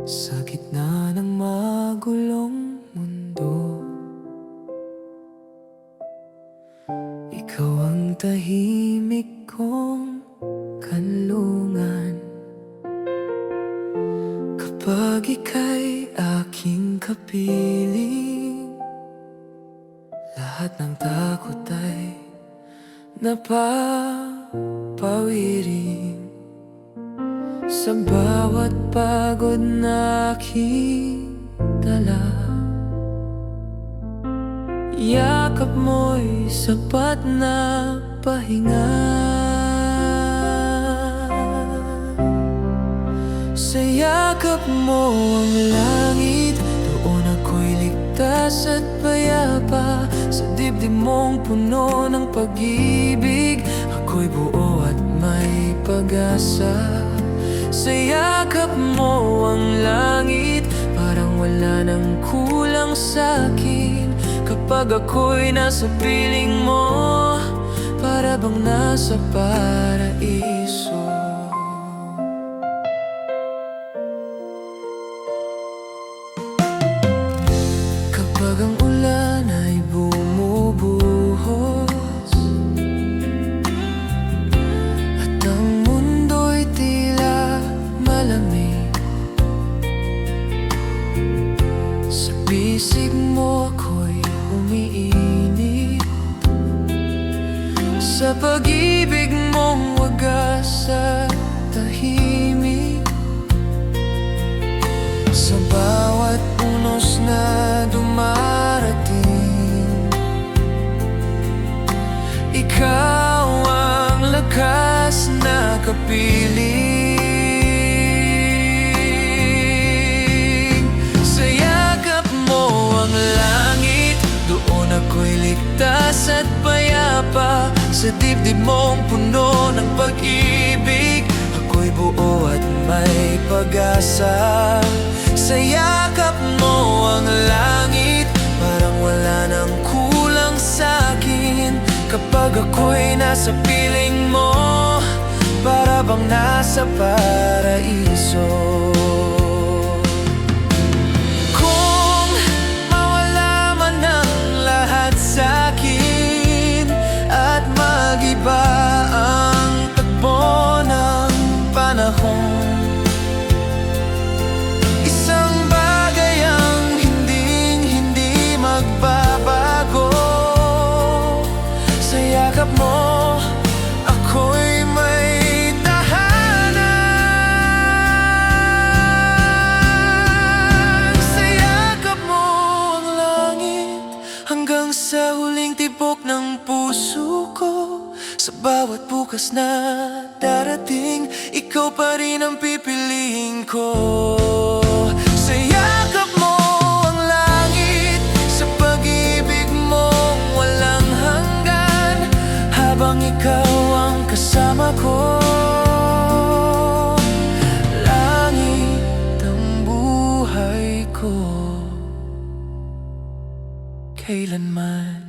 Sa gitna ng magulong mundo, ikaw ang tahimik kong kanlungan. Kapag ika'y aking kapiling, lahat ng takot ay napapawirin. Sa bawat pagod na aking dala, yakap mo'y sapat na pahinga. Sa yakap mo ang langit, doon ako'y ligtas at payapa. Sa dibdib mong puno ng pag-ibig, ako'y buo at may pag-asa. Sa yakap mo ang langit, parang wala nang kulang sa'kin. Kapag ako'y nasa piling mo, para bang nasa paraiso. Kapag ang ulan ay bumubuhos at ang mundo'y tila malamig, sa bisig mo ako'y umiinit. Sa pag-ibig mong wagas at tahimik, sa bawat unos na dumarating, ikaw ang lakas na kapiling. Sa yakap mo ang langit, doon ako'y ligtas at payapa. Sa dibdib mong puno ng pag-ibig, ako'y buo at may pag-asa. Sa yakap mo ang langit, parang wala nang kulang sa'kin. Kapag ako'y nasa piling mo, para bang nasa paraiso. Kung mawala man ang lahat sa'kin at mag-iba ang takbo ng panahon, mo, ako'y may tahanan. Sa yakap mo ang langit, hanggang sa huling tibok ng puso ko. Sa bawat bukas na darating, ikaw pa rin ang pipiliin ko. Sa yakap mo ang langit, sa pag-ibig mong walang hanggan, habang ikaw ang kasama ko, langit ang buhay ko kailanman.